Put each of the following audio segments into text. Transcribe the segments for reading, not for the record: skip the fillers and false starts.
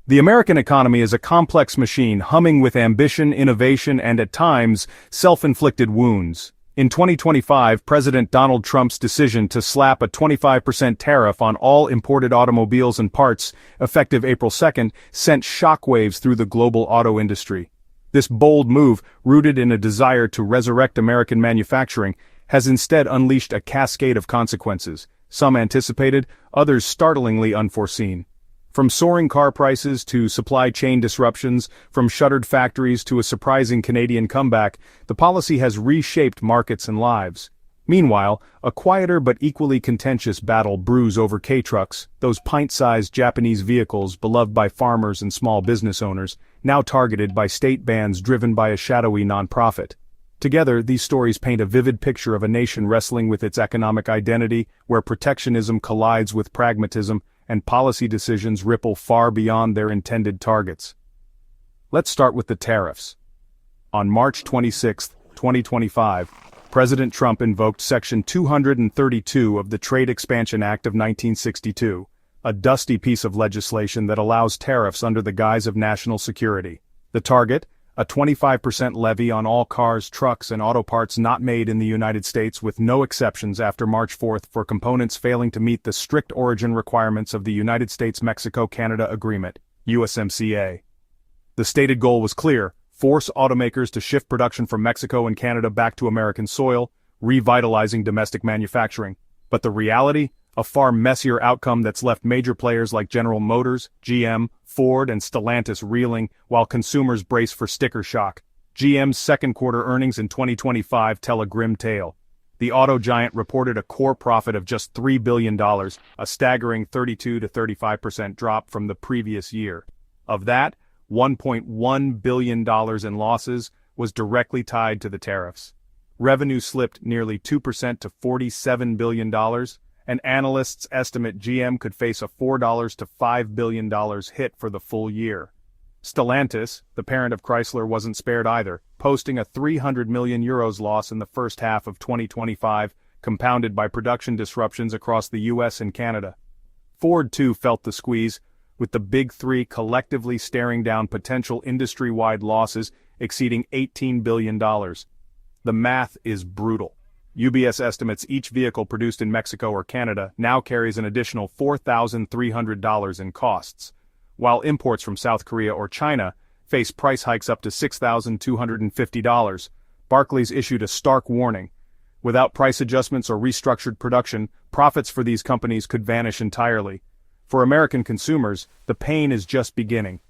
The American economy is a complex machine humming with ambition, innovation, and at times, self-inflicted wounds. In 2025, President Donald Trump's decision to slap a 25% tariff on all imported automobiles and parts, effective April 2nd, sent shockwaves through the global auto industry. This bold move, rooted in a desire to resurrect American manufacturing, has instead unleashed a cascade of consequences, some anticipated, others startlingly unforeseen. From soaring car prices to supply chain disruptions, from shuttered factories to a surprising Canadian comeback, the policy has reshaped markets and lives. Meanwhile, a quieter but equally contentious battle brews over K-trucks, those pint-sized Japanese vehicles beloved by farmers and small business owners, now targeted by state bans driven by a shadowy nonprofit. Together, these stories paint a vivid picture of a nation wrestling with its economic identity, where protectionism collides with pragmatism, and policy decisions ripple far beyond their intended targets. Let's start with the tariffs. On March 26, 2025, President Trump invoked Section 232 of the Trade Expansion Act of 1962, a dusty piece of legislation that allows tariffs under the guise of national security. The target? A 25% levy on all cars, trucks, and auto parts not made in the United States, with no exceptions after March 4th for components failing to meet the strict origin requirements of the United States-Mexico-Canada Agreement, USMCA. The stated goal was clear: force automakers to shift production from Mexico and Canada back to American soil, revitalizing domestic manufacturing. But the reality? A far messier outcome that's left major players like General Motors, GM, Ford, and Stellantis reeling, while consumers brace for sticker shock. GM's second quarter earnings in 2025 tell a grim tale. The auto giant reported a core profit of just $3 billion, a staggering 32 to 35% drop from the previous year. Of that, $1.1 billion in losses was directly tied to the tariffs. Revenue slipped nearly 2% to $47 billion, and analysts estimate GM could face a $4 to $5 billion hit for the full year. Stellantis, the parent of Chrysler, wasn't spared either, posting a €300 million loss in the first half of 2025, compounded by production disruptions across the US and Canada. Ford too felt the squeeze, with the big three collectively staring down potential industry-wide losses exceeding $18 billion. The math is brutal. UBS estimates each vehicle produced in Mexico or Canada now carries an additional $4,300 in costs, while imports from South Korea or China face price hikes up to $6,250. Barclays issued a stark warning. Without price adjustments or restructured production, profits for these companies could vanish entirely. For American consumers, the pain is just beginning.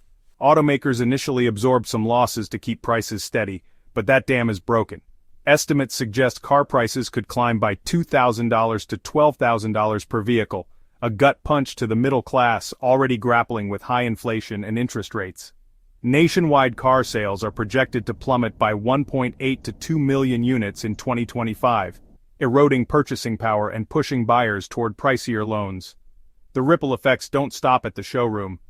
Automakers initially absorbed some losses to keep prices steady, but that dam is broken. Estimates suggest car prices could climb by $2,000 to $12,000 per vehicle, a gut punch to the middle class already grappling with high inflation and interest rates. Nationwide car sales are projected to plummet by 1.8 to 2 million units in 2025, eroding purchasing power and pushing buyers toward pricier loans. The ripple effects don't stop at the showroom.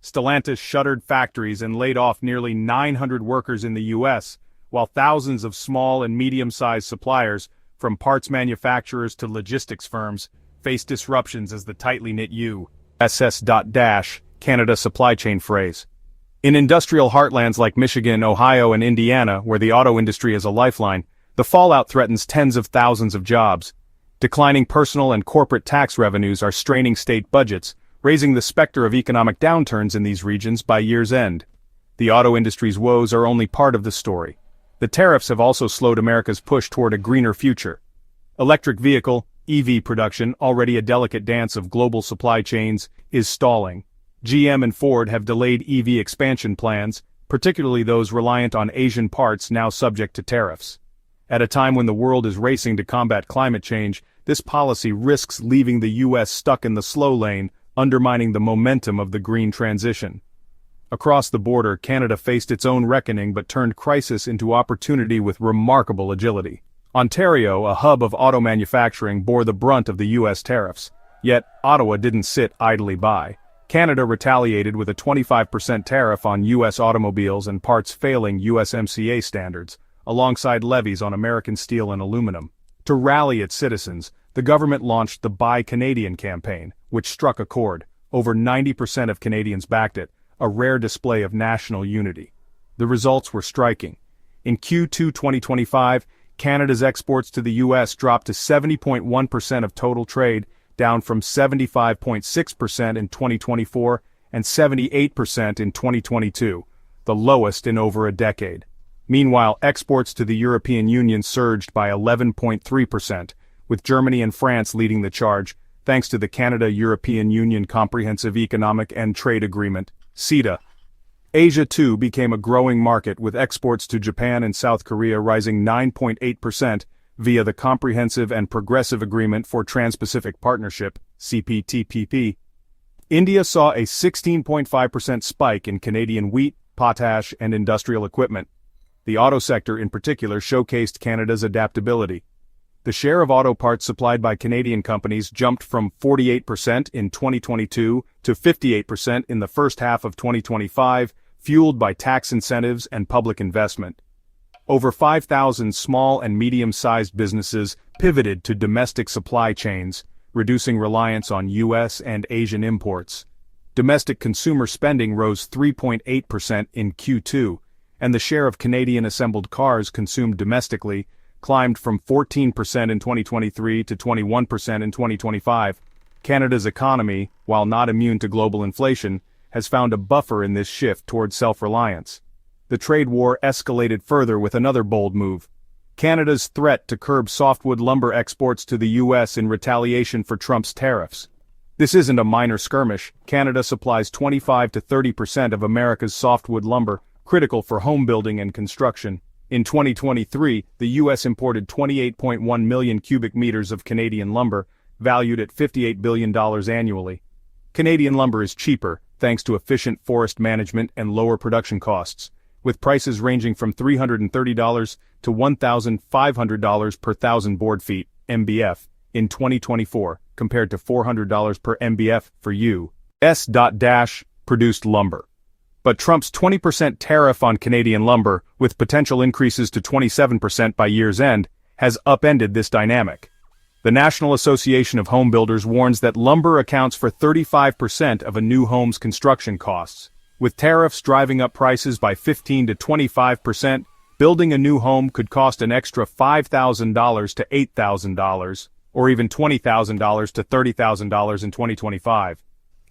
Stellantis shuttered factories and laid off nearly 900 workers in the U.S., while thousands of small and medium-sized suppliers, from parts manufacturers to logistics firms, face disruptions as the tightly knit U.S. Canada supply chain phrase. In industrial heartlands like Michigan, Ohio, and Indiana, where the auto industry is a lifeline, the fallout threatens tens of thousands of jobs. Declining personal and corporate tax revenues are straining state budgets, raising the specter of economic downturns in these regions by year's end. The auto industry's woes are only part of the story. The tariffs have also slowed America's push toward a greener future. Electric vehicle, EV production, already a delicate dance of global supply chains, is stalling. GM and Ford have delayed EV expansion plans, particularly those reliant on Asian parts now subject to tariffs. At a time when the world is racing to combat climate change, this policy risks leaving the U.S. stuck in the slow lane, undermining the momentum of the green transition. Across the border, Canada faced its own reckoning but turned crisis into opportunity with remarkable agility. Ontario, a hub of auto manufacturing, bore the brunt of the U.S. tariffs. Yet, Ottawa didn't sit idly by. Canada retaliated with a 25% tariff on U.S. automobiles and parts failing USMCA standards, alongside levies on American steel and aluminum. To rally its citizens, the government launched the Buy Canadian campaign, which struck a chord. Over 90% of Canadians backed it, a rare display of national unity. The results were striking. In Q2 2025, Canada's exports to the U.S. dropped to 70.1% of total trade, down from 75.6% in 2024 and 78% in 2022, the lowest in over a decade. Meanwhile, exports to the European Union surged by 11.3%, with Germany and France leading the charge, thanks to the Canada-European Union Comprehensive Economic and Trade Agreement, CETA. Asia too became a growing market, with exports to Japan and South Korea rising 9.8% via the Comprehensive and Progressive Agreement for Trans-Pacific Partnership, CPTPP. India saw a 16.5% spike in Canadian wheat, potash, and industrial equipment. The auto sector in particular showcased Canada's adaptability. The share of auto parts supplied by Canadian companies jumped from 48% in 2022 to 58% in the first half of 2025, fueled by tax incentives and public investment. Over 5,000 small and medium-sized businesses pivoted to domestic supply chains, reducing reliance on U.S. and Asian imports. Domestic consumer spending rose 3.8% in Q2, and the share of Canadian-assembled cars consumed domestically climbed from 14% in 2023 to 21% in 2025. Canada's economy, while not immune to global inflation, has found a buffer in this shift toward self-reliance. The trade war escalated further with another bold move: Canada's threat to curb softwood lumber exports to the U.S. in retaliation for Trump's tariffs. This isn't a minor skirmish. Canada supplies 25 to 30% of America's softwood lumber, critical for home building and construction. In 2023, the U.S. imported 28.1 million cubic meters of Canadian lumber, valued at $58 billion annually. Canadian lumber is cheaper, thanks to efficient forest management and lower production costs, with prices ranging from $330 to $1,500 per thousand board feet, (MBF), in 2024, compared to $400 per MBF for U.S.-produced lumber. But Trump's 20% tariff on Canadian lumber, with potential increases to 27% by year's end, has upended this dynamic. The National Association of Home Builders warns that lumber accounts for 35% of a new home's construction costs. With tariffs driving up prices by 15 to 25%, building a new home could cost an extra $5,000 to $8,000, or even $20,000 to $30,000 in 2025.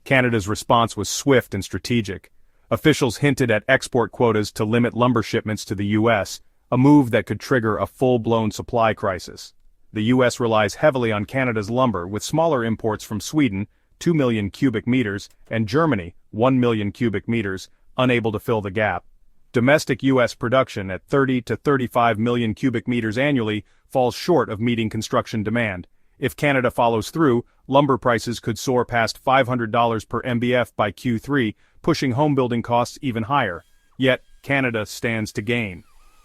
Canada's response was swift and strategic. Officials hinted at export quotas to limit lumber shipments to the U.S., a move that could trigger a full-blown supply crisis. The U.S. relies heavily on Canada's lumber, with smaller imports from Sweden, 2 million cubic meters, and Germany, 1 million cubic meters, unable to fill the gap. Domestic U.S. production at 30 to 35 million cubic meters annually falls short of meeting construction demand. If Canada follows through, lumber prices could soar past $500 per MBF by Q3, pushing home building costs even higher. Yet, Canada stands to gain.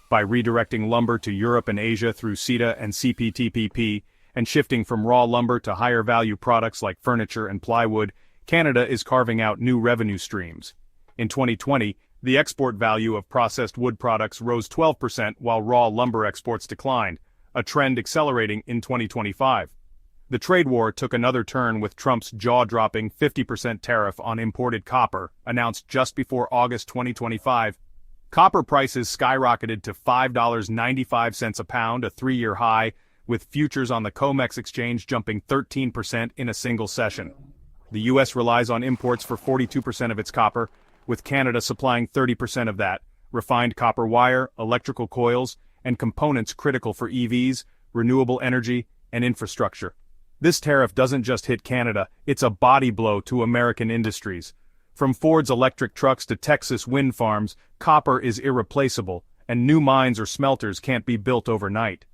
By redirecting lumber to Europe and Asia through CETA and CPTPP, and shifting from raw lumber to higher-value products like furniture and plywood, Canada is carving out new revenue streams. In 2020, the export value of processed wood products rose 12% while raw lumber exports declined, a trend accelerating in 2025. The trade war took another turn with Trump's jaw-dropping 50% tariff on imported copper, announced just before August 2025. Copper prices skyrocketed to $5.95 a pound, a three-year high, with futures on the COMEX exchange jumping 13% in a single session. The U.S. relies on imports for 42% of its copper, with Canada supplying 30% of that: refined copper wire, electrical coils, and components critical for EVs, renewable energy, and infrastructure. This tariff doesn't just hit Canada, it's a body blow to American industries. From Ford's electric trucks to Texas wind farms, copper is irreplaceable, and new mines or smelters can't be built overnight.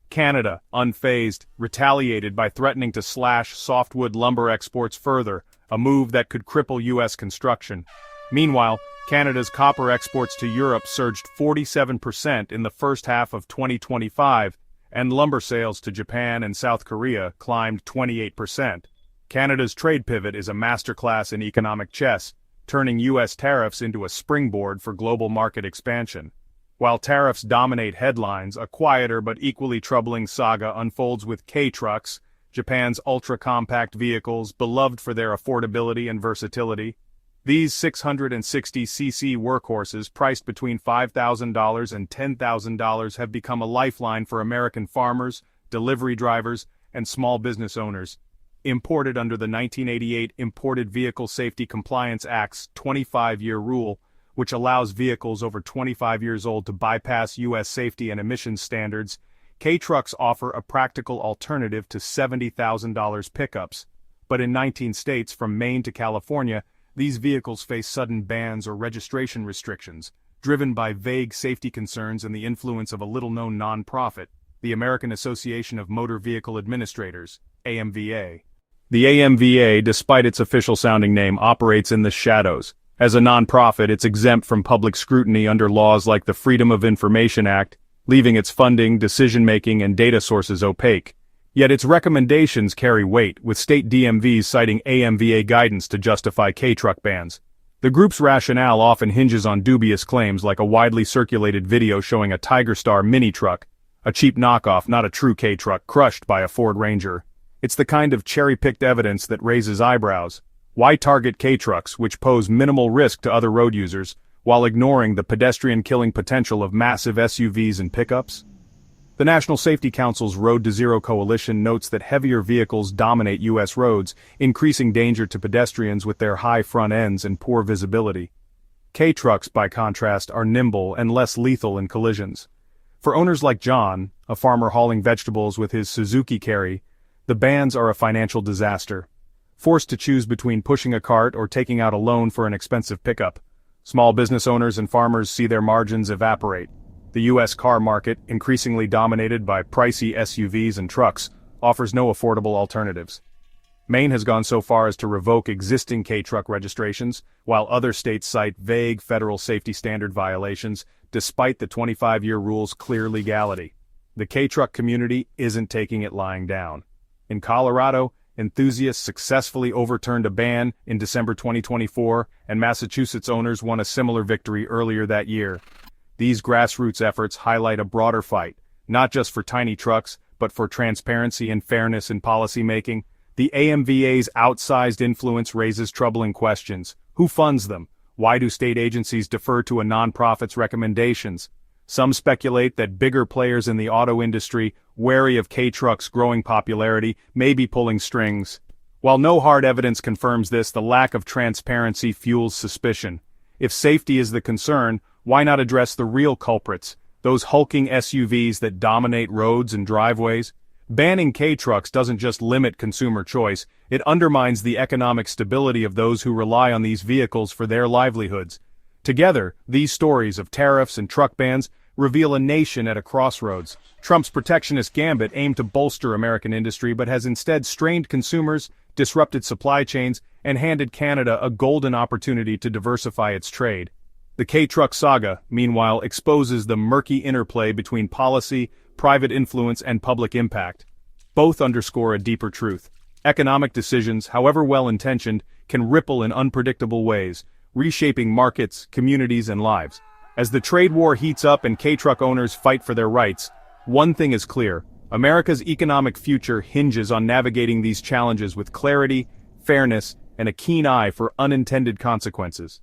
Canada, unfazed, retaliated by threatening to slash softwood lumber exports further, a move that could cripple U.S. construction. Meanwhile, Canada's copper exports to Europe surged 47% in the first half of 2025, and lumber sales to Japan and South Korea climbed 28%. Canada's trade pivot is a masterclass in economic chess, turning U.S. tariffs into a springboard for global market expansion. While tariffs dominate headlines, a quieter but equally troubling saga unfolds with K-trucks, Japan's ultra-compact vehicles beloved for their affordability and versatility. These 660cc workhorses priced between $5,000 and $10,000 have become a lifeline for American farmers, delivery drivers, and small business owners. Imported under the 1988 Imported Vehicle Safety Compliance Act's 25-year rule, which allows vehicles over 25 years old to bypass U.S. safety and emissions standards, K-trucks offer a practical alternative to $70,000 pickups. But in 19 states from Maine to California, these vehicles face sudden bans or registration restrictions, driven by vague safety concerns and the influence of a little-known nonprofit, the American Association of Motor Vehicle Administrators, AMVA. The AMVA, despite its official-sounding name, operates in the shadows. As a nonprofit, it's exempt from public scrutiny under laws like the Freedom of Information Act, leaving its funding, decision-making, and data sources opaque. Yet its recommendations carry weight, with state DMVs citing AMVA guidance to justify K-truck bans. The group's rationale often hinges on dubious claims like a widely circulated video showing a Tiger Star mini truck, a cheap knockoff, not a true K-truck, crushed by a Ford Ranger. It's the kind of cherry-picked evidence that raises eyebrows. Why target K-trucks, which pose minimal risk to other road users, while ignoring the pedestrian-killing potential of massive SUVs and pickups? The National Safety Council's Road to Zero Coalition notes that heavier vehicles dominate U.S. roads, increasing danger to pedestrians with their high front ends and poor visibility. K-trucks, by contrast, are nimble and less lethal in collisions. For owners like John, a farmer hauling vegetables with his Suzuki Carry, the bans are a financial disaster. Forced to choose between pushing a cart or taking out a loan for an expensive pickup, small business owners and farmers see their margins evaporate. The U.S. car market, increasingly dominated by pricey SUVs and trucks, offers no affordable alternatives. Maine has gone so far as to revoke existing K-truck registrations, while other states cite vague federal safety standard violations, despite the 25-year rule's clear legality. The K-truck community isn't taking it lying down. In Colorado, enthusiasts successfully overturned a ban in December 2024, and Massachusetts owners won a similar victory earlier that year. These grassroots efforts highlight a broader fight, not just for tiny trucks, but for transparency and fairness in policymaking. The AMVA's outsized influence raises troubling questions. Who funds them? Why do state agencies defer to a nonprofit's recommendations? Some speculate that bigger players in the auto industry, wary of K-trucks' growing popularity, may be pulling strings. While no hard evidence confirms this, the lack of transparency fuels suspicion. If safety is the concern, why not address the real culprits, those hulking SUVs that dominate roads and driveways? Banning K-trucks doesn't just limit consumer choice, it undermines the economic stability of those who rely on these vehicles for their livelihoods. Together, these stories of tariffs and truck bans reveal a nation at a crossroads. Trump's protectionist gambit aimed to bolster American industry but has instead strained consumers, disrupted supply chains, and handed Canada a golden opportunity to diversify its trade. The K-truck saga, meanwhile, exposes the murky interplay between policy, private influence, and public impact. Both underscore a deeper truth. Economic decisions, however well-intentioned, can ripple in unpredictable ways, reshaping markets, communities, and lives. As the trade war heats up and K-truck owners fight for their rights, one thing is clear: America's economic future hinges on navigating these challenges with clarity, fairness, and a keen eye for unintended consequences.